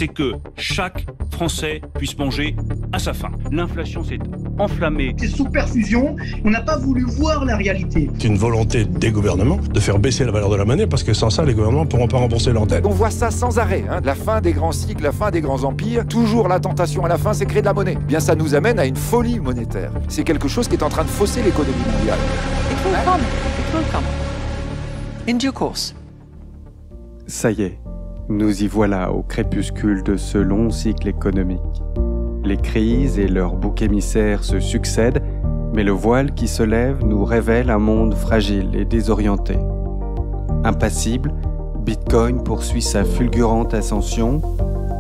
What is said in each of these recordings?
c'est que chaque Français puisse manger à sa faim. L'inflation s'est enflammée. C'est sous perfusion, on n'a pas voulu voir la réalité. C'est une volonté des gouvernements de faire baisser la valeur de la monnaie parce que sans ça, les gouvernements ne pourront pas rembourser leurs dettes. On voit ça sans arrêt, la fin des grands cycles, la fin des grands empires. Toujours la tentation à la fin, c'est créer de la monnaie. Bien, ça nous amène à une folie monétaire. C'est quelque chose qui est en train de fausser l'économie mondiale. It will come. In due course. Ça y est, nous y voilà au crépuscule de ce long cycle économique. Les crises et leurs boucs émissaires se succèdent, mais le voile qui se lève nous révèle un monde fragile et désorienté. Impassible, Bitcoin poursuit sa fulgurante ascension,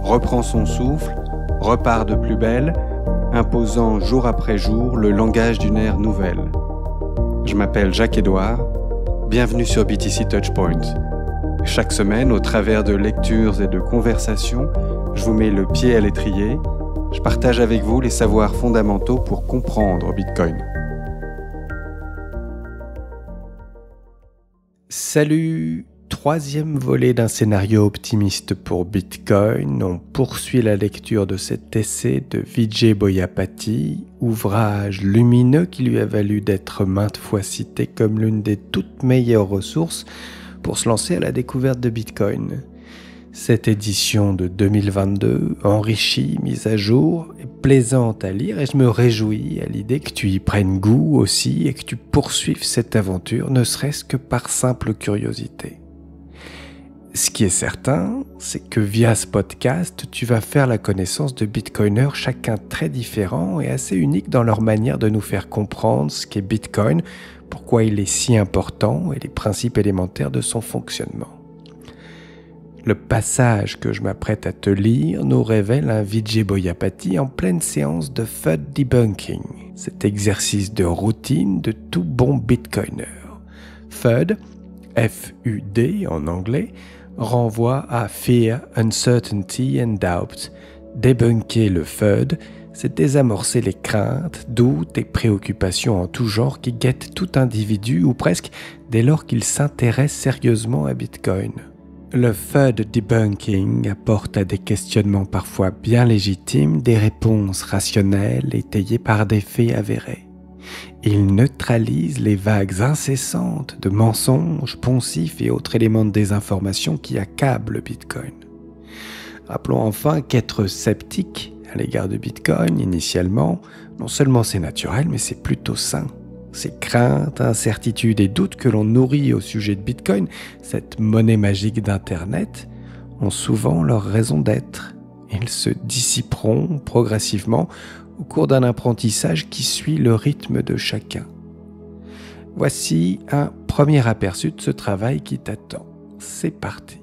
reprend son souffle, repart de plus belle, imposant jour après jour le langage d'une ère nouvelle. Je m'appelle Jacques-Édouard, bienvenue sur BTC Touchpoint. Chaque semaine, au travers de lectures et de conversations, je vous mets le pied à l'étrier. Je partage avec vous les savoirs fondamentaux pour comprendre Bitcoin. Salut! Troisième volet d'un scénario optimiste pour Bitcoin. On poursuit la lecture de cet essai de Vijay Boyapati, ouvrage lumineux qui lui a valu d'être maintes fois cité comme l'une des toutes meilleures ressources pour se lancer à la découverte de Bitcoin. Cette édition de 2022, enrichie, mise à jour, est plaisante à lire et je me réjouis à l'idée que tu y prennes goût aussi et que tu poursuives cette aventure, ne serait-ce que par simple curiosité. Ce qui est certain, c'est que via ce podcast, tu vas faire la connaissance de Bitcoiners chacun très différents et assez uniques dans leur manière de nous faire comprendre ce qu'est Bitcoin, pourquoi il est si important et les principes élémentaires de son fonctionnement. Le passage que je m'apprête à te lire nous révèle un Vijay Boyapati en pleine séance de FUD debunking, cet exercice de routine de tout bon Bitcoiner. FUD, F-U-D en anglais, renvoie à Fear, Uncertainty and Doubt. Débunker le FUD, c'est désamorcer les craintes, doutes et préoccupations en tout genre qui guettent tout individu ou presque dès lors qu'il s'intéresse sérieusement à Bitcoin. Le FUD debunking apporte à des questionnements parfois bien légitimes des réponses rationnelles étayées par des faits avérés. Il neutralise les vagues incessantes de mensonges, poncifs et autres éléments de désinformation qui accablent le Bitcoin. Rappelons enfin qu'être sceptique à l'égard de Bitcoin, initialement, non seulement c'est naturel, mais c'est plutôt sain. Ces craintes, incertitudes et doutes que l'on nourrit au sujet de Bitcoin, cette monnaie magique d'Internet, ont souvent leur raison d'être. Ils se dissiperont progressivement au cours d'un apprentissage qui suit le rythme de chacun. Voici un premier aperçu de ce travail qui t'attend. C'est parti.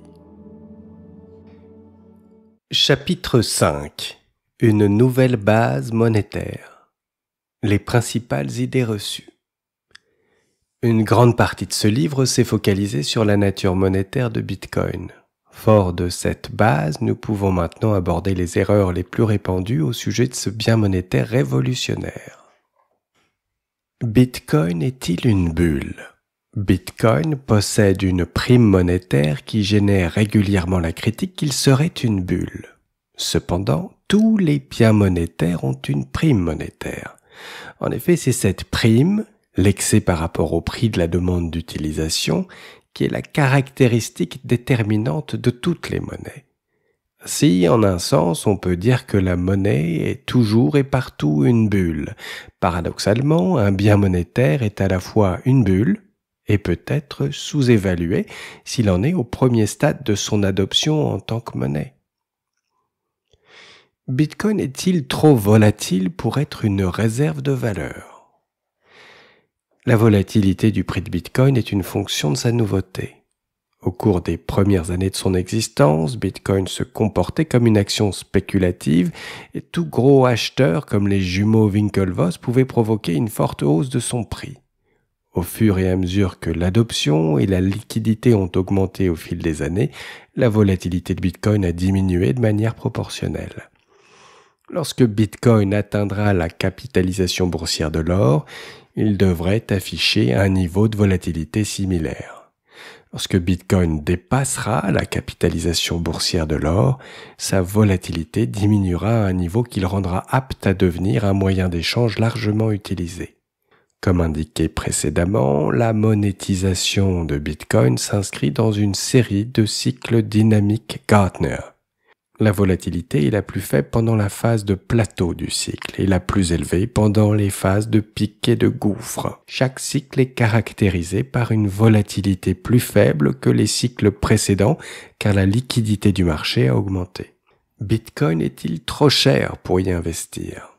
Chapitre 5. Une nouvelle base monétaire. Les principales idées reçues. Une grande partie de ce livre s'est focalisée sur la nature monétaire de Bitcoin. Fort de cette base, nous pouvons maintenant aborder les erreurs les plus répandues au sujet de ce bien monétaire révolutionnaire. Bitcoin est-il une bulle ? Bitcoin possède une prime monétaire qui génère régulièrement la critique qu'il serait une bulle. Cependant, tous les biens monétaires ont une prime monétaire. En effet, c'est cette prime, l'excès par rapport au prix de la demande d'utilisation, qui est la caractéristique déterminante de toutes les monnaies. Si, en un sens, on peut dire que la monnaie est toujours et partout une bulle. Paradoxalement, un bien monétaire est à la fois une bulle et peut être sous-évalué s'il en est au premier stade de son adoption en tant que monnaie. Bitcoin est-il trop volatile pour être une réserve de valeur ? La volatilité du prix de Bitcoin est une fonction de sa nouveauté. Au cours des premières années de son existence, Bitcoin se comportait comme une action spéculative et tout gros acheteur comme les jumeaux Winklevoss pouvait provoquer une forte hausse de son prix. Au fur et à mesure que l'adoption et la liquidité ont augmenté au fil des années, la volatilité de Bitcoin a diminué de manière proportionnelle. Lorsque Bitcoin atteindra la capitalisation boursière de l'or, il devrait afficher un niveau de volatilité similaire. Lorsque Bitcoin dépassera la capitalisation boursière de l'or, sa volatilité diminuera à un niveau qui le rendra apte à devenir un moyen d'échange largement utilisé. Comme indiqué précédemment, la monétisation de Bitcoin s'inscrit dans une série de cycles dynamiques Gartner. La volatilité est la plus faible pendant la phase de plateau du cycle et la plus élevée pendant les phases de pic et de gouffre. Chaque cycle est caractérisé par une volatilité plus faible que les cycles précédents car la liquidité du marché a augmenté. Bitcoin est-il trop cher pour y investir ?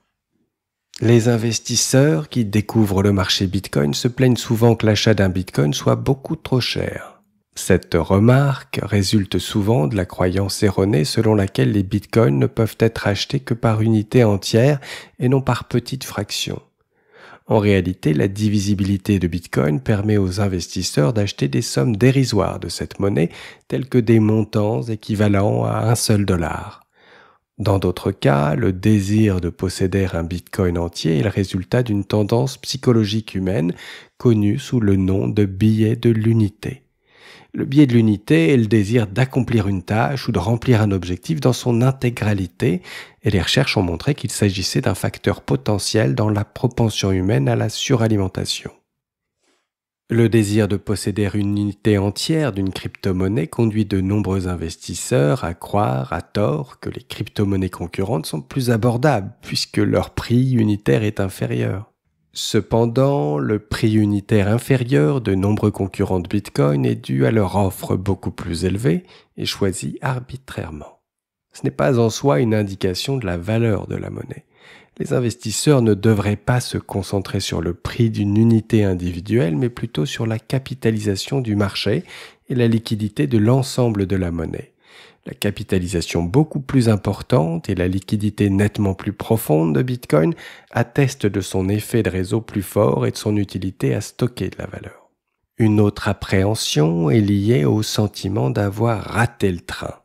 Les investisseurs qui découvrent le marché Bitcoin se plaignent souvent que l'achat d'un Bitcoin soit beaucoup trop cher. Cette remarque résulte souvent de la croyance erronée selon laquelle les bitcoins ne peuvent être achetés que par unité entière et non par petites fractions. En réalité, la divisibilité de Bitcoin permet aux investisseurs d'acheter des sommes dérisoires de cette monnaie, telles que des montants équivalents à $1. Dans d'autres cas, le désir de posséder un Bitcoin entier est le résultat d'une tendance psychologique humaine connue sous le nom de biais de l'unité. Le biais de l'unité est le désir d'accomplir une tâche ou de remplir un objectif dans son intégralité, et les recherches ont montré qu'il s'agissait d'un facteur potentiel dans la propension humaine à la suralimentation. Le désir de posséder une unité entière d'une crypto-monnaie conduit de nombreux investisseurs à croire, à tort, que les crypto-monnaies concurrentes sont plus abordables, puisque leur prix unitaire est inférieur. Cependant, le prix unitaire inférieur de nombreux concurrents de Bitcoin est dû à leur offre beaucoup plus élevée et choisie arbitrairement. Ce n'est pas en soi une indication de la valeur de la monnaie. Les investisseurs ne devraient pas se concentrer sur le prix d'une unité individuelle, mais plutôt sur la capitalisation du marché et la liquidité de l'ensemble de la monnaie. La capitalisation beaucoup plus importante et la liquidité nettement plus profonde de Bitcoin attestent de son effet de réseau plus fort et de son utilité à stocker de la valeur. Une autre appréhension est liée au sentiment d'avoir raté le train.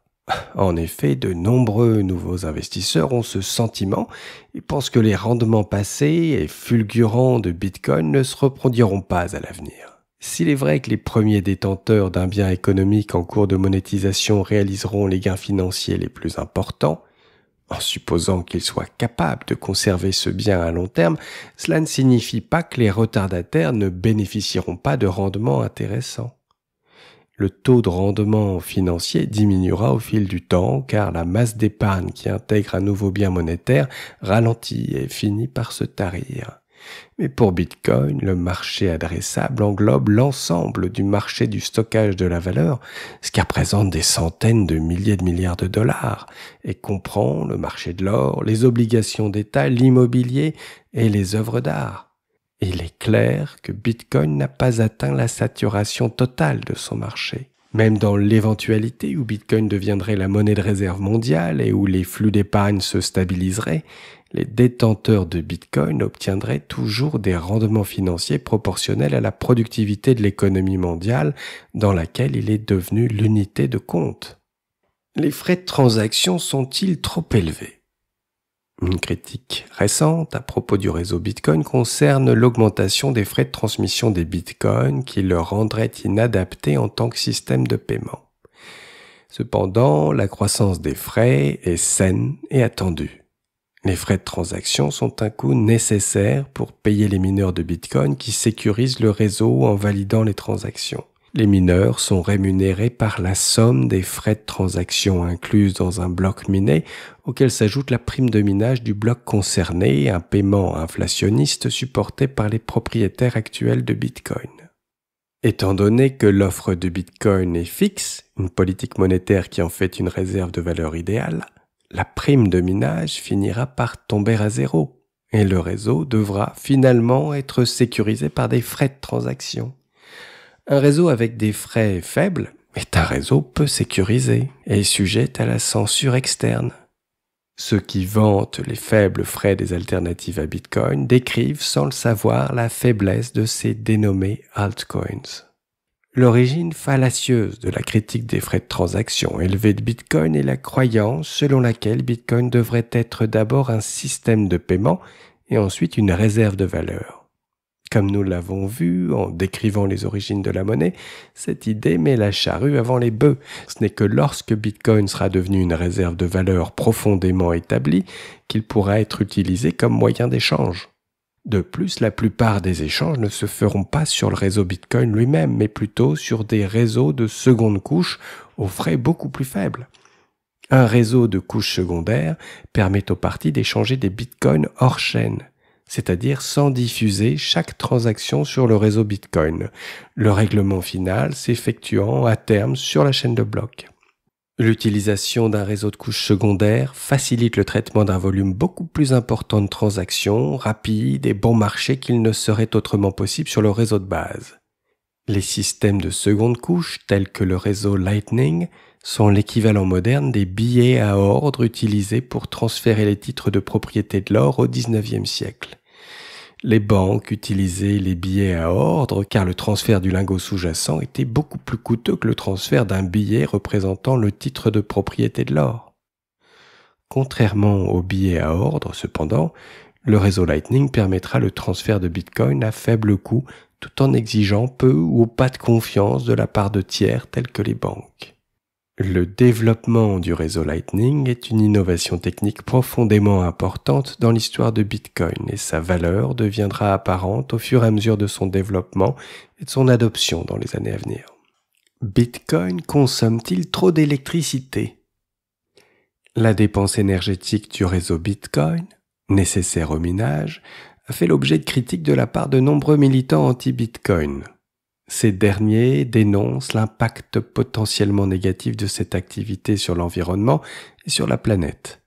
En effet, de nombreux nouveaux investisseurs ont ce sentiment et pensent que les rendements passés et fulgurants de Bitcoin ne se reproduiront pas à l'avenir. S'il est vrai que les premiers détenteurs d'un bien économique en cours de monétisation réaliseront les gains financiers les plus importants, en supposant qu'ils soient capables de conserver ce bien à long terme, cela ne signifie pas que les retardataires ne bénéficieront pas de rendements intéressants. Le taux de rendement financier diminuera au fil du temps car la masse d'épargne qui intègre un nouveau bien monétaire ralentit et finit par se tarir. Mais pour Bitcoin, le marché adressable englobe l'ensemble du marché du stockage de la valeur, ce qui représente des centaines de milliers de milliards de dollars, et comprend le marché de l'or, les obligations d'État, l'immobilier et les œuvres d'art. Il est clair que Bitcoin n'a pas atteint la saturation totale de son marché. Même dans l'éventualité où Bitcoin deviendrait la monnaie de réserve mondiale et où les flux d'épargne se stabiliseraient, les détenteurs de Bitcoin obtiendraient toujours des rendements financiers proportionnels à la productivité de l'économie mondiale dans laquelle il est devenu l'unité de compte. Les frais de transaction sont-ils trop élevés ? Une critique récente à propos du réseau Bitcoin concerne l'augmentation des frais de transmission des Bitcoins qui le rendraient inadapté en tant que système de paiement. Cependant, la croissance des frais est saine et attendue. Les frais de transaction sont un coût nécessaire pour payer les mineurs de Bitcoin qui sécurisent le réseau en validant les transactions. Les mineurs sont rémunérés par la somme des frais de transaction incluses dans un bloc miné, auquel s'ajoute la prime de minage du bloc concerné, un paiement inflationniste supporté par les propriétaires actuels de Bitcoin. Étant donné que l'offre de Bitcoin est fixe, une politique monétaire qui en fait une réserve de valeur idéale, la prime de minage finira par tomber à zéro, et le réseau devra finalement être sécurisé par des frais de transaction. Un réseau avec des frais faibles est un réseau peu sécurisé et sujet à la censure externe. Ceux qui vantent les faibles frais des alternatives à Bitcoin décrivent sans le savoir la faiblesse de ces dénommés altcoins. L'origine fallacieuse de la critique des frais de transaction élevés de Bitcoin est la croyance selon laquelle Bitcoin devrait être d'abord un système de paiement et ensuite une réserve de valeur. Comme nous l'avons vu en décrivant les origines de la monnaie, cette idée met la charrue avant les bœufs. Ce n'est que lorsque Bitcoin sera devenu une réserve de valeur profondément établie qu'il pourra être utilisé comme moyen d'échange. De plus, la plupart des échanges ne se feront pas sur le réseau Bitcoin lui-même, mais plutôt sur des réseaux de seconde couche aux frais beaucoup plus faibles. Un réseau de couche secondaire permet aux parties d'échanger des bitcoins hors chaîne, c'est-à-dire sans diffuser chaque transaction sur le réseau Bitcoin, le règlement final s'effectuant à terme sur la chaîne de blocs. L'utilisation d'un réseau de couche secondaire facilite le traitement d'un volume beaucoup plus important de transactions, rapides et bon marché qu'il ne serait autrement possible sur le réseau de base. Les systèmes de seconde couche, tels que le réseau Lightning, sont l'équivalent moderne des billets à ordre utilisés pour transférer les titres de propriété de l'or au XIXe siècle. Les banques utilisaient les billets à ordre car le transfert du lingot sous-jacent était beaucoup plus coûteux que le transfert d'un billet représentant le titre de propriété de l'or. Contrairement aux billets à ordre, cependant, le réseau Lightning permettra le transfert de Bitcoin à faible coût tout en exigeant peu ou pas de confiance de la part de tiers tels que les banques. Le développement du réseau Lightning est une innovation technique profondément importante dans l'histoire de Bitcoin et sa valeur deviendra apparente au fur et à mesure de son développement et de son adoption dans les années à venir. Bitcoin consomme-t-il trop d'électricité ? La dépense énergétique du réseau Bitcoin, nécessaire au minage, a fait l'objet de critiques de la part de nombreux militants anti-Bitcoin. Ces derniers dénoncent l'impact potentiellement négatif de cette activité sur l'environnement et sur la planète.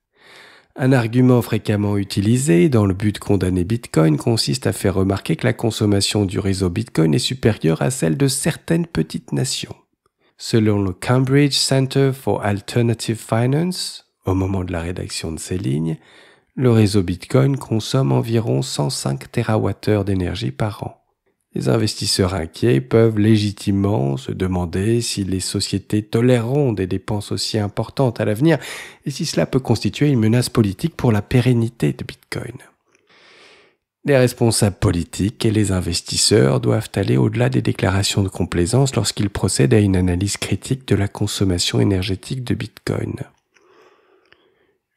Un argument fréquemment utilisé dans le but de condamner Bitcoin consiste à faire remarquer que la consommation du réseau Bitcoin est supérieure à celle de certaines petites nations. Selon le Cambridge Center for Alternative Finance, au moment de la rédaction de ces lignes, le réseau Bitcoin consomme environ 105 TWh d'énergie par an. Les investisseurs inquiets peuvent légitimement se demander si les sociétés toléreront des dépenses aussi importantes à l'avenir et si cela peut constituer une menace politique pour la pérennité de Bitcoin. Les responsables politiques et les investisseurs doivent aller au-delà des déclarations de complaisance lorsqu'ils procèdent à une analyse critique de la consommation énergétique de Bitcoin.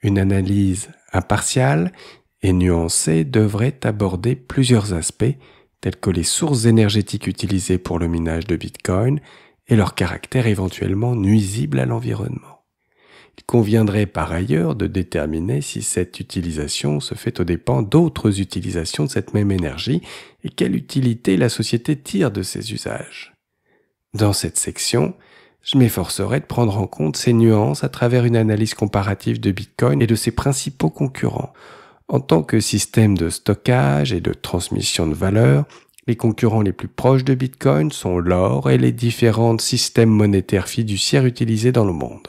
Une analyse impartiale et nuancée devrait aborder plusieurs aspects tels que les sources énergétiques utilisées pour le minage de Bitcoin et leur caractère éventuellement nuisible à l'environnement. Il conviendrait par ailleurs de déterminer si cette utilisation se fait aux dépens d'autres utilisations de cette même énergie et quelle utilité la société tire de ces usages. Dans cette section, je m'efforcerai de prendre en compte ces nuances à travers une analyse comparative de Bitcoin et de ses principaux concurrents. En tant que système de stockage et de transmission de valeur, les concurrents les plus proches de Bitcoin sont l'or et les différents systèmes monétaires fiduciaires utilisés dans le monde.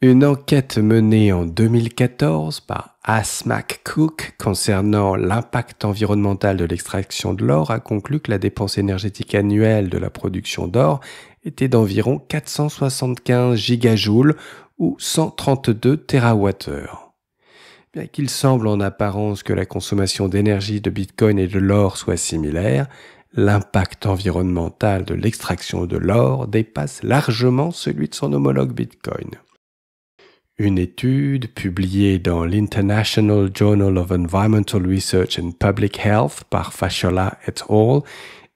Une enquête menée en 2014 par Ash McCook concernant l'impact environnemental de l'extraction de l'or a conclu que la dépense énergétique annuelle de la production d'or était d'environ 475 gigajoules ou 132 TWh. Bien qu'il semble en apparence que la consommation d'énergie de Bitcoin et de l'or soit similaire, l'impact environnemental de l'extraction de l'or dépasse largement celui de son homologue Bitcoin. Une étude publiée dans l'International Journal of Environmental Research and Public Health par Fashola et al.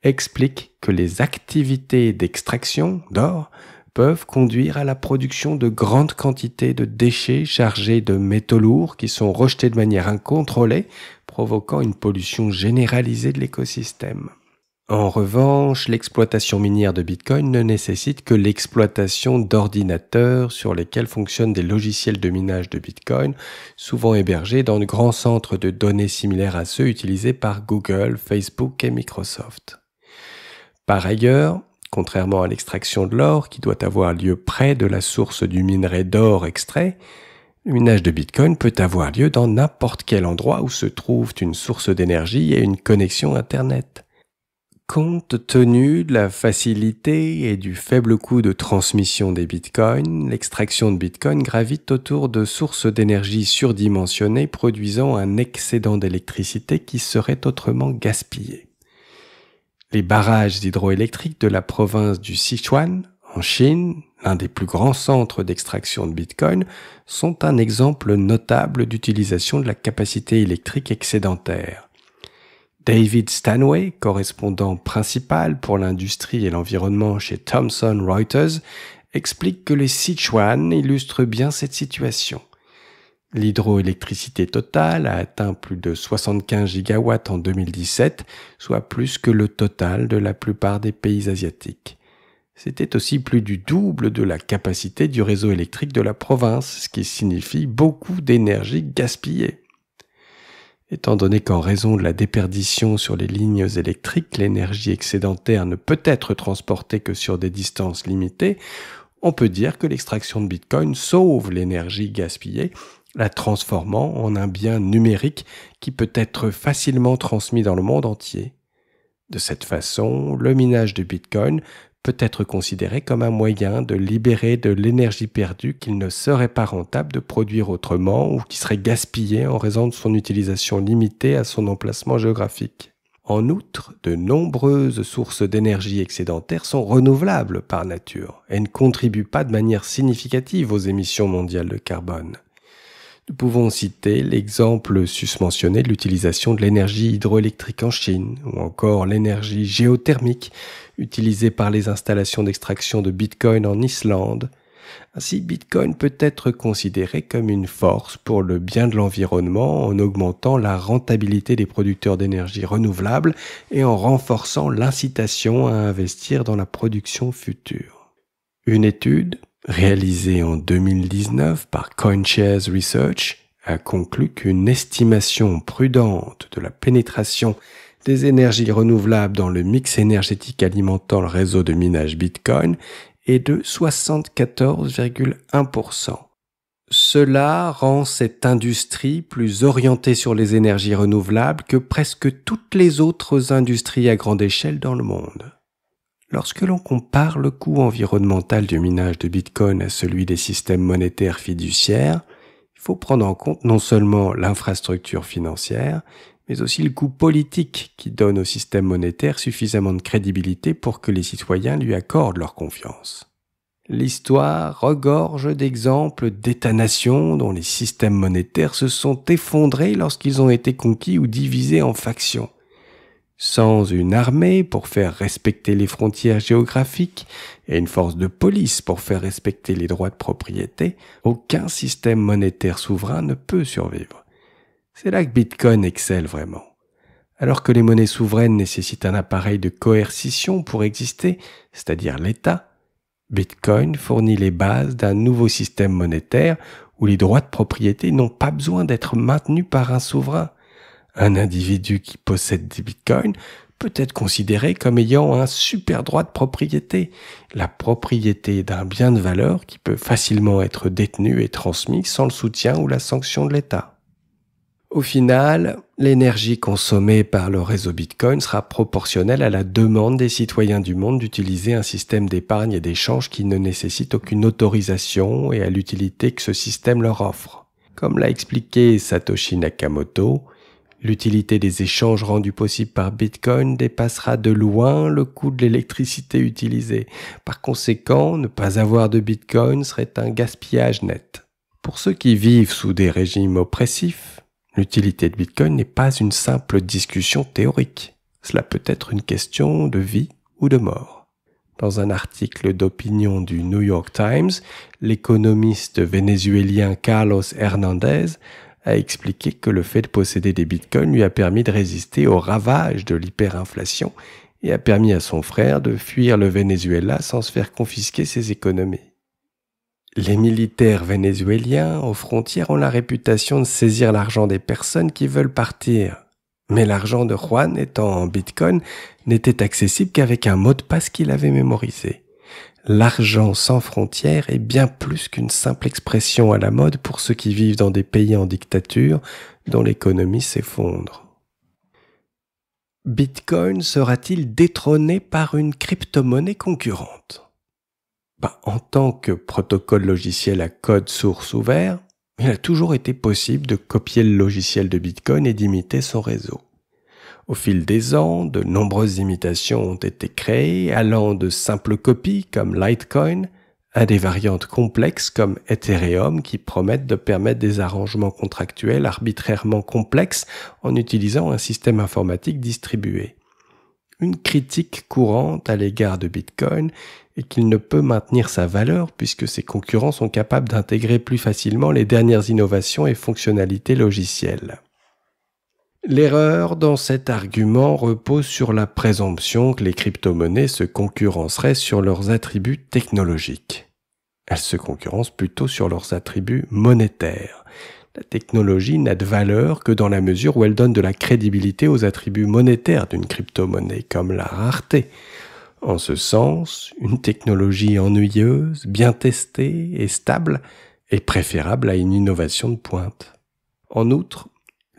Explique que les activités d'extraction d'or peuvent conduire à la production de grandes quantités de déchets chargés de métaux lourds qui sont rejetés de manière incontrôlée, provoquant une pollution généralisée de l'écosystème. En revanche, l'exploitation minière de Bitcoin ne nécessite que l'exploitation d'ordinateurs sur lesquels fonctionnent des logiciels de minage de Bitcoin, souvent hébergés dans de grands centres de données similaires à ceux utilisés par Google, Facebook et Microsoft. Par ailleurs, contrairement à l'extraction de l'or qui doit avoir lieu près de la source du minerai d'or extrait, le minage de Bitcoin peut avoir lieu dans n'importe quel endroit où se trouve une source d'énergie et une connexion Internet. Compte tenu de la facilité et du faible coût de transmission des bitcoins, l'extraction de bitcoin gravite autour de sources d'énergie surdimensionnées produisant un excédent d'électricité qui serait autrement gaspillé. Les barrages hydroélectriques de la province du Sichuan, en Chine, l'un des plus grands centres d'extraction de Bitcoin, sont un exemple notable d'utilisation de la capacité électrique excédentaire. David Stanway, correspondant principal pour l'industrie et l'environnement chez Thomson Reuters, explique que les Sichuan illustrent bien cette situation. L'hydroélectricité totale a atteint plus de 75 gigawatts en 2017, soit plus que le total de la plupart des pays asiatiques. C'était aussi plus du double de la capacité du réseau électrique de la province, ce qui signifie beaucoup d'énergie gaspillée. Étant donné qu'en raison de la déperdition sur les lignes électriques, l'énergie excédentaire ne peut être transportée que sur des distances limitées, on peut dire que l'extraction de Bitcoin sauve l'énergie gaspillée, la transformant en un bien numérique qui peut être facilement transmis dans le monde entier. De cette façon, le minage de Bitcoin peut être considéré comme un moyen de libérer de l'énergie perdue qu'il ne serait pas rentable de produire autrement ou qui serait gaspillée en raison de son utilisation limitée à son emplacement géographique. En outre, de nombreuses sources d'énergie excédentaire sont renouvelables par nature et ne contribuent pas de manière significative aux émissions mondiales de carbone. Nous pouvons citer l'exemple susmentionné de l'utilisation de l'énergie hydroélectrique en Chine ou encore l'énergie géothermique utilisée par les installations d'extraction de Bitcoin en Islande. Ainsi, Bitcoin peut être considéré comme une force pour le bien de l'environnement en augmentant la rentabilité des producteurs d'énergie renouvelable et en renforçant l'incitation à investir dans la production future. Une étude réalisée en 2019 par CoinShares Research a conclu qu'une estimation prudente de la pénétration des énergies renouvelables dans le mix énergétique alimentant le réseau de minage Bitcoin est de 74,1%. Cela rend cette industrie plus orientée sur les énergies renouvelables que presque toutes les autres industries à grande échelle dans le monde. Lorsque l'on compare le coût environnemental du minage de Bitcoin à celui des systèmes monétaires fiduciaires, il faut prendre en compte non seulement l'infrastructure financière, mais aussi le coût politique qui donne au système monétaire suffisamment de crédibilité pour que les citoyens lui accordent leur confiance. L'histoire regorge d'exemples d'États-nations dont les systèmes monétaires se sont effondrés lorsqu'ils ont été conquis ou divisés en factions. Sans une armée pour faire respecter les frontières géographiques et une force de police pour faire respecter les droits de propriété, aucun système monétaire souverain ne peut survivre. C'est là que Bitcoin excelle vraiment. Alors que les monnaies souveraines nécessitent un appareil de coercition pour exister, c'est-à-dire l'État, Bitcoin fournit les bases d'un nouveau système monétaire où les droits de propriété n'ont pas besoin d'être maintenus par un souverain. Un individu qui possède des bitcoins peut être considéré comme ayant un super droit de propriété, la propriété d'un bien de valeur qui peut facilement être détenu et transmis sans le soutien ou la sanction de l'État. Au final, l'énergie consommée par le réseau Bitcoin sera proportionnelle à la demande des citoyens du monde d'utiliser un système d'épargne et d'échange qui ne nécessite aucune autorisation et à l'utilité que ce système leur offre. Comme l'a expliqué Satoshi Nakamoto, l'utilité des échanges rendus possibles par Bitcoin dépassera de loin le coût de l'électricité utilisée. Par conséquent, ne pas avoir de Bitcoin serait un gaspillage net. Pour ceux qui vivent sous des régimes oppressifs, l'utilité de Bitcoin n'est pas une simple discussion théorique. Cela peut être une question de vie ou de mort. Dans un article d'opinion du New York Times, l'économiste vénézuélien Carlos Hernandez a expliqué que le fait de posséder des bitcoins lui a permis de résister aux ravages de l'hyperinflation et a permis à son frère de fuir le Venezuela sans se faire confisquer ses économies. Les militaires vénézuéliens aux frontières ont la réputation de saisir l'argent des personnes qui veulent partir. Mais l'argent de Juan, étant en bitcoin, n'était accessible qu'avec un mot de passe qu'il avait mémorisé. L'argent sans frontières est bien plus qu'une simple expression à la mode pour ceux qui vivent dans des pays en dictature dont l'économie s'effondre. Bitcoin sera-t-il détrôné par une crypto-monnaie concurrente ? En tant que protocole logiciel à code source ouvert, il a toujours été possible de copier le logiciel de Bitcoin et d'imiter son réseau. Au fil des ans, de nombreuses imitations ont été créées, allant de simples copies comme Litecoin à des variantes complexes comme Ethereum qui promettent de permettre des arrangements contractuels arbitrairement complexes en utilisant un système informatique distribué. Une critique courante à l'égard de Bitcoin est qu'il ne peut maintenir sa valeur puisque ses concurrents sont capables d'intégrer plus facilement les dernières innovations et fonctionnalités logicielles. L'erreur dans cet argument repose sur la présomption que les crypto-monnaies se concurrenceraient sur leurs attributs technologiques. Elles se concurrencent plutôt sur leurs attributs monétaires. La technologie n'a de valeur que dans la mesure où elle donne de la crédibilité aux attributs monétaires d'une crypto-monnaie, comme la rareté. En ce sens, une technologie ennuyeuse, bien testée et stable est préférable à une innovation de pointe. En outre,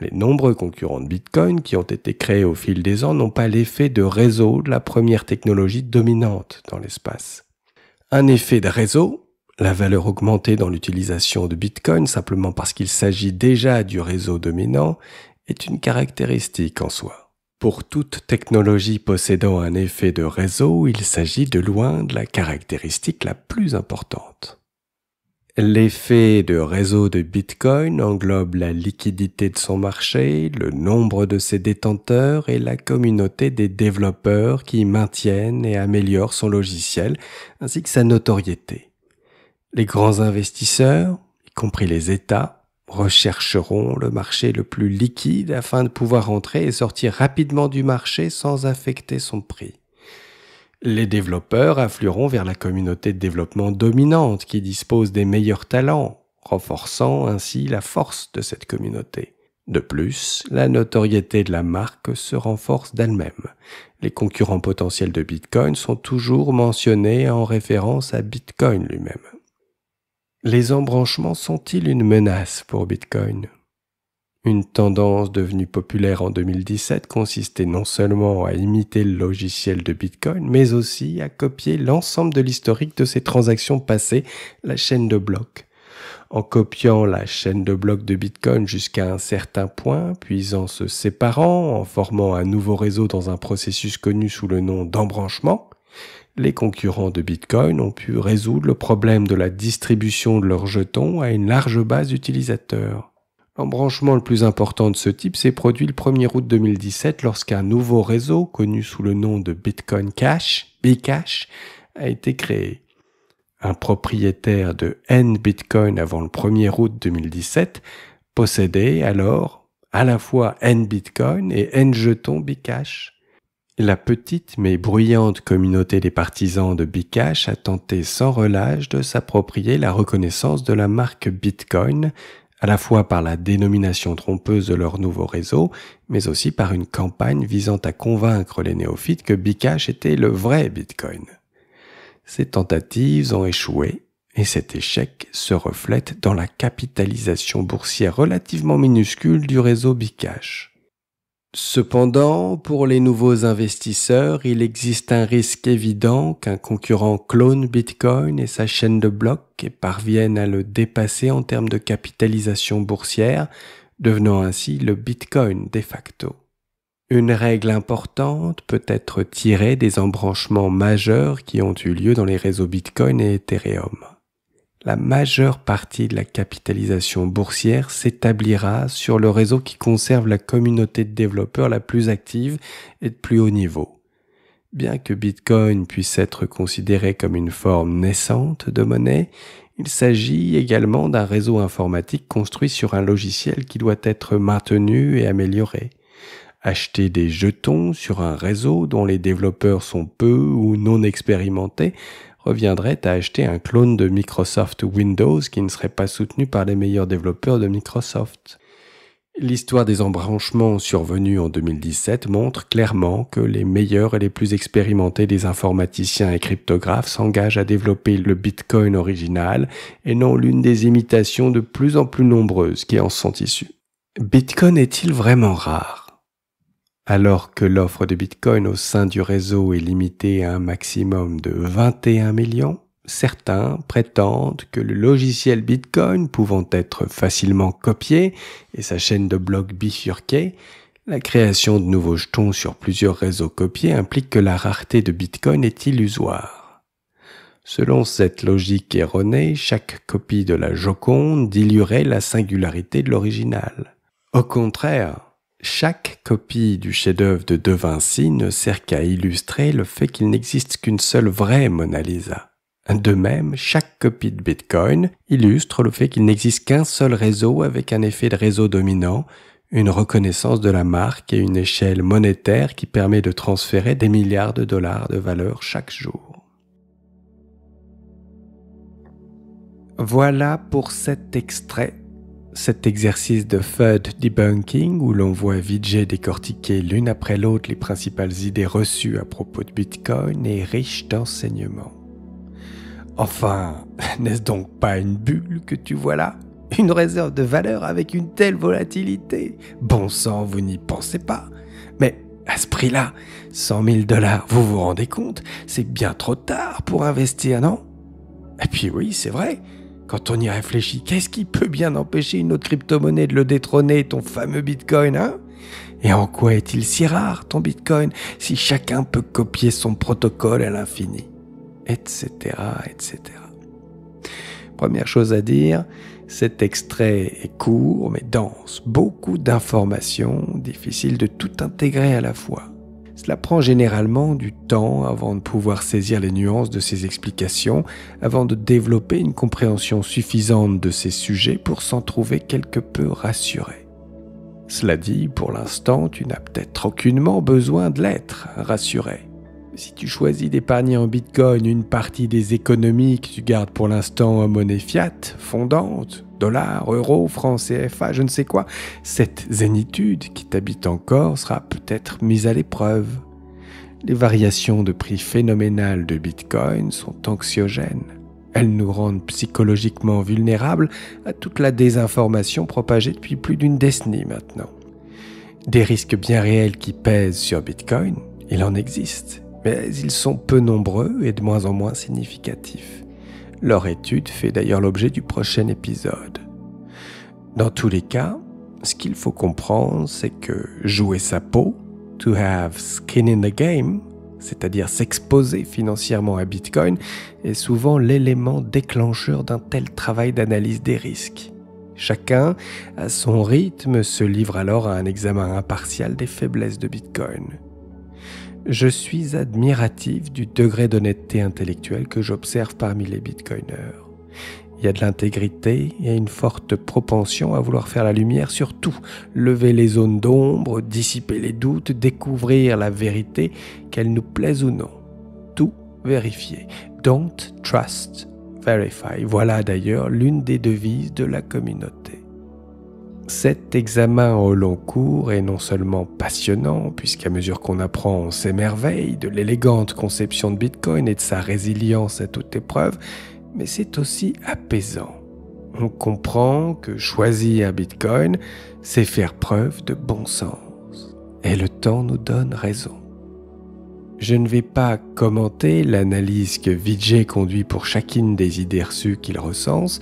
les nombreux concurrents de Bitcoin qui ont été créés au fil des ans n'ont pas l'effet de réseau de la première technologie dominante dans l'espace. Un effet de réseau, la valeur augmentée dans l'utilisation de Bitcoin simplement parce qu'il s'agit déjà du réseau dominant, est une caractéristique en soi. Pour toute technologie possédant un effet de réseau, il s'agit de loin de la caractéristique la plus importante. L'effet de réseau de Bitcoin englobe la liquidité de son marché, le nombre de ses détenteurs et la communauté des développeurs qui maintiennent et améliorent son logiciel, ainsi que sa notoriété. Les grands investisseurs, y compris les États, rechercheront le marché le plus liquide afin de pouvoir entrer et sortir rapidement du marché sans affecter son prix. Les développeurs afflueront vers la communauté de développement dominante qui dispose des meilleurs talents, renforçant ainsi la force de cette communauté. De plus, la notoriété de la marque se renforce d'elle-même. Les concurrents potentiels de Bitcoin sont toujours mentionnés en référence à Bitcoin lui-même. Les embranchements sont-ils une menace pour Bitcoin ? Une tendance devenue populaire en 2017 consistait non seulement à imiter le logiciel de Bitcoin, mais aussi à copier l'ensemble de l'historique de ses transactions passées, la chaîne de blocs. En copiant la chaîne de blocs de Bitcoin jusqu'à un certain point, puis en se séparant, en formant un nouveau réseau dans un processus connu sous le nom d'embranchement, les concurrents de Bitcoin ont pu résoudre le problème de la distribution de leurs jetons à une large base d'utilisateurs. L'embranchement le plus important de ce type s'est produit le 1er août 2017 lorsqu'un nouveau réseau, connu sous le nom de Bitcoin Cash, Bcash, a été créé. Un propriétaire de N Bitcoin avant le 1er août 2017 possédait alors à la fois N Bitcoin et N jetons Bcash. La petite mais bruyante communauté des partisans de Bcash a tenté sans relâche de s'approprier la reconnaissance de la marque Bitcoin, à la fois par la dénomination trompeuse de leur nouveau réseau, mais aussi par une campagne visant à convaincre les néophytes que Bcash était le vrai Bitcoin. Ces tentatives ont échoué, et cet échec se reflète dans la capitalisation boursière relativement minuscule du réseau Bcash. Cependant, pour les nouveaux investisseurs, il existe un risque évident qu'un concurrent clone Bitcoin et sa chaîne de blocs et parvienne à le dépasser en termes de capitalisation boursière, devenant ainsi le Bitcoin de facto. Une règle importante peut être tirée des embranchements majeurs qui ont eu lieu dans les réseaux Bitcoin et Ethereum. La majeure partie de la capitalisation boursière s'établira sur le réseau qui conserve la communauté de développeurs la plus active et de plus haut niveau. Bien que Bitcoin puisse être considéré comme une forme naissante de monnaie, il s'agit également d'un réseau informatique construit sur un logiciel qui doit être maintenu et amélioré. Acheter des jetons sur un réseau dont les développeurs sont peu ou non expérimentés reviendrait à acheter un clone de Microsoft Windows qui ne serait pas soutenu par les meilleurs développeurs de Microsoft. L'histoire des embranchements survenus en 2017 montre clairement que les meilleurs et les plus expérimentés des informaticiens et cryptographes s'engagent à développer le Bitcoin original et non l'une des imitations de plus en plus nombreuses qui en sont issues. Bitcoin est-il vraiment rare ? Alors que l'offre de Bitcoin au sein du réseau est limitée à un maximum de 21 millions, certains prétendent que le logiciel Bitcoin pouvant être facilement copié et sa chaîne de blocs bifurquée, La création de nouveaux jetons sur plusieurs réseaux copiés implique que la rareté de Bitcoin est illusoire. Selon cette logique erronée, chaque copie de la Joconde diluerait la singularité de l'original. Au contraire, chaque copie du chef-d'œuvre de De Vinci ne sert qu'à illustrer le fait qu'il n'existe qu'une seule vraie Mona Lisa. De même, chaque copie de Bitcoin illustre le fait qu'il n'existe qu'un seul réseau avec un effet de réseau dominant, une reconnaissance de la marque et une échelle monétaire qui permet de transférer des milliards de dollars de valeur chaque jour. Voilà pour cet extrait. Cet exercice de FUD debunking où l'on voit Vijay décortiquer l'une après l'autre les principales idées reçues à propos de Bitcoin est riche d'enseignements. Enfin, n'est-ce donc pas une bulle que tu vois là? Une réserve de valeur avec une telle volatilité? Bon sang, vous n'y pensez pas. Mais à ce prix-là, 100 000 $, vous vous rendez compte? C'est bien trop tard pour investir, non? Et puis oui, c'est vrai. Quand on y réfléchit, qu'est-ce qui peut bien empêcher une autre crypto-monnaie de le détrôner, ton fameux Bitcoin, hein? Et en quoi est-il si rare, ton Bitcoin, si chacun peut copier son protocole à l'infini? Etc., etc. Première chose à dire, cet extrait est court mais dense, beaucoup d'informations, difficile de tout intégrer à la fois. Cela prend généralement du temps avant de pouvoir saisir les nuances de ces explications, avant de développer une compréhension suffisante de ces sujets pour s'en trouver quelque peu rassuré. Cela dit, pour l'instant, tu n'as peut-être aucunement besoin de l'être rassuré. Si tu choisis d'épargner en Bitcoin une partie des économies que tu gardes pour l'instant en monnaie fiat, fondante, dollars, euros, francs, CFA, je ne sais quoi, cette zénitude qui t'habite encore sera peut-être mise à l'épreuve. Les variations de prix phénoménales de Bitcoin sont anxiogènes. Elles nous rendent psychologiquement vulnérables à toute la désinformation propagée depuis plus d'une décennie maintenant. Des risques bien réels qui pèsent sur Bitcoin, il en existe. Mais ils sont peu nombreux et de moins en moins significatifs. Leur étude fait d'ailleurs l'objet du prochain épisode. Dans tous les cas, ce qu'il faut comprendre, c'est que jouer sa peau, to have skin in the game, c'est-à-dire s'exposer financièrement à Bitcoin, est souvent l'élément déclencheur d'un tel travail d'analyse des risques. Chacun, à son rythme, se livre alors à un examen impartial des faiblesses de Bitcoin. Je suis admiratif du degré d'honnêteté intellectuelle que j'observe parmi les bitcoiners. Il y a de l'intégrité et une forte propension à vouloir faire la lumière sur tout, lever les zones d'ombre, dissiper les doutes, découvrir la vérité, qu'elle nous plaise ou non. Tout vérifier. Don't trust, verify. Voilà d'ailleurs l'une des devises de la communauté. Cet examen au long cours est non seulement passionnant, puisqu'à mesure qu'on apprend, on s'émerveille de l'élégante conception de Bitcoin et de sa résilience à toute épreuve, mais c'est aussi apaisant. On comprend que choisir un Bitcoin, c'est faire preuve de bon sens. Et le temps nous donne raison. Je ne vais pas commenter l'analyse que Vijay conduit pour chacune des idées reçues qu'il recense,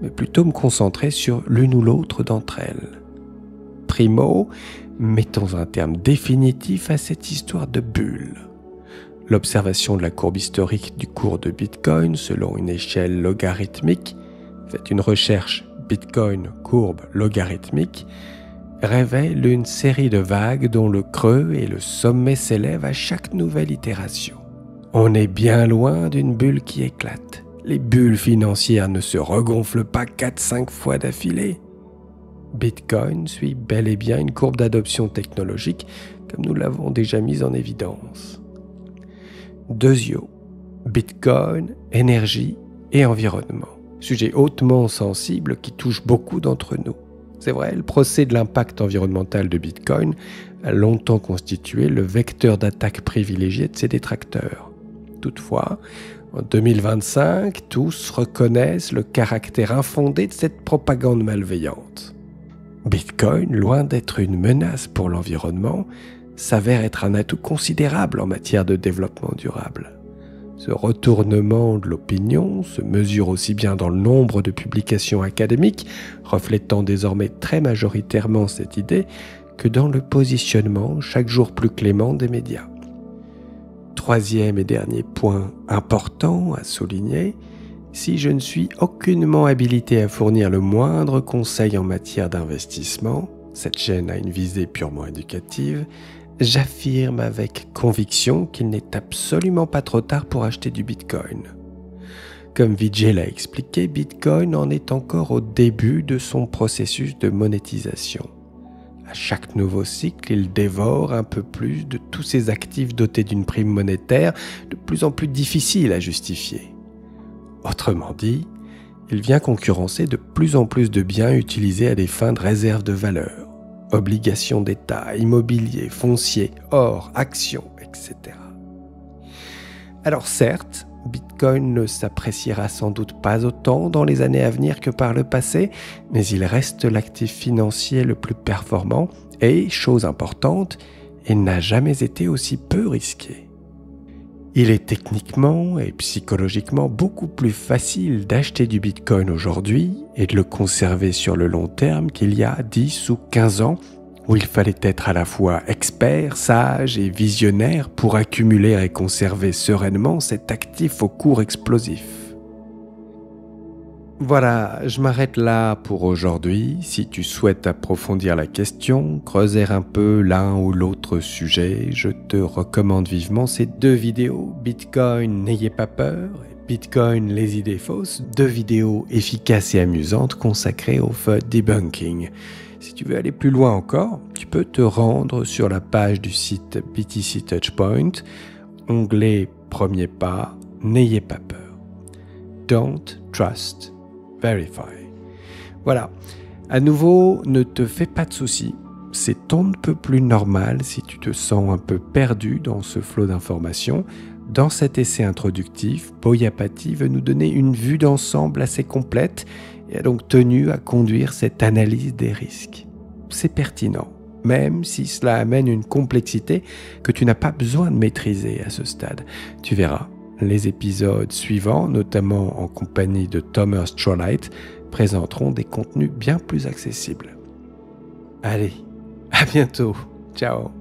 mais plutôt me concentrer sur l'une ou l'autre d'entre elles. Primo, mettons un terme définitif à cette histoire de bulle. L'observation de la courbe historique du cours de Bitcoin selon une échelle logarithmique, faites une recherche Bitcoin courbe logarithmique, révèle une série de vagues dont le creux et le sommet s'élèvent à chaque nouvelle itération. On est bien loin d'une bulle qui éclate. Les bulles financières ne se regonflent pas 4-5 fois d'affilée. Bitcoin suit bel et bien une courbe d'adoption technologique comme nous l'avons déjà mise en évidence. Deuxièmement, Bitcoin, énergie et environnement. Sujet hautement sensible qui touche beaucoup d'entre nous. C'est vrai, le procès de l'impact environnemental de Bitcoin a longtemps constitué le vecteur d'attaque privilégié de ses détracteurs. Toutefois, en 2025, tous reconnaissent le caractère infondé de cette propagande malveillante. Bitcoin, loin d'être une menace pour l'environnement, s'avère être un atout considérable en matière de développement durable. Ce retournement de l'opinion se mesure aussi bien dans le nombre de publications académiques, reflétant désormais très majoritairement cette idée, que dans le positionnement chaque jour plus clément des médias. Troisième et dernier point important à souligner, si je ne suis aucunement habilité à fournir le moindre conseil en matière d'investissement, cette chaîne a une visée purement éducative, j'affirme avec conviction qu'il n'est absolument pas trop tard pour acheter du Bitcoin. Comme Vijay l'a expliqué, Bitcoin en est encore au début de son processus de monétisation. À chaque nouveau cycle, il dévore un peu plus de tous ses actifs dotés d'une prime monétaire de plus en plus difficile à justifier. Autrement dit, il vient concurrencer de plus en plus de biens utilisés à des fins de réserve de valeur, obligations d'État, immobilier, foncier, or, actions, etc. Alors certes, Bitcoin ne s'appréciera sans doute pas autant dans les années à venir que par le passé, mais il reste l'actif financier le plus performant et, chose importante, il n'a jamais été aussi peu risqué. Il est techniquement et psychologiquement beaucoup plus facile d'acheter du Bitcoin aujourd'hui et de le conserver sur le long terme qu'il y a 10 ou 15 ans, où il fallait être à la fois expert, sage et visionnaire pour accumuler et conserver sereinement cet actif au cours explosif. Voilà, je m'arrête là pour aujourd'hui. Si tu souhaites approfondir la question, creuser un peu l'un ou l'autre sujet, je te recommande vivement ces 2 vidéos, Bitcoin, n'ayez pas peur, et Bitcoin, les idées fausses, 2 vidéos efficaces et amusantes consacrées au FUD debunking. Si tu veux aller plus loin encore, tu peux te rendre sur la page du site BTC Touchpoint, onglet Premier pas, n'ayez pas peur. Don't trust, verify. Voilà. À nouveau, ne te fais pas de soucis. C'est on ne peut plus normal si tu te sens un peu perdu dans ce flot d'informations. Dans cet essai introductif, Boyapati veut nous donner une vue d'ensemble assez complète et a donc tenu à conduire cette analyse des risques. C'est pertinent, même si cela amène une complexité que tu n'as pas besoin de maîtriser à ce stade. Tu verras, les épisodes suivants, notamment en compagnie de Thomas Trolight, présenteront des contenus bien plus accessibles. Allez, à bientôt. Ciao.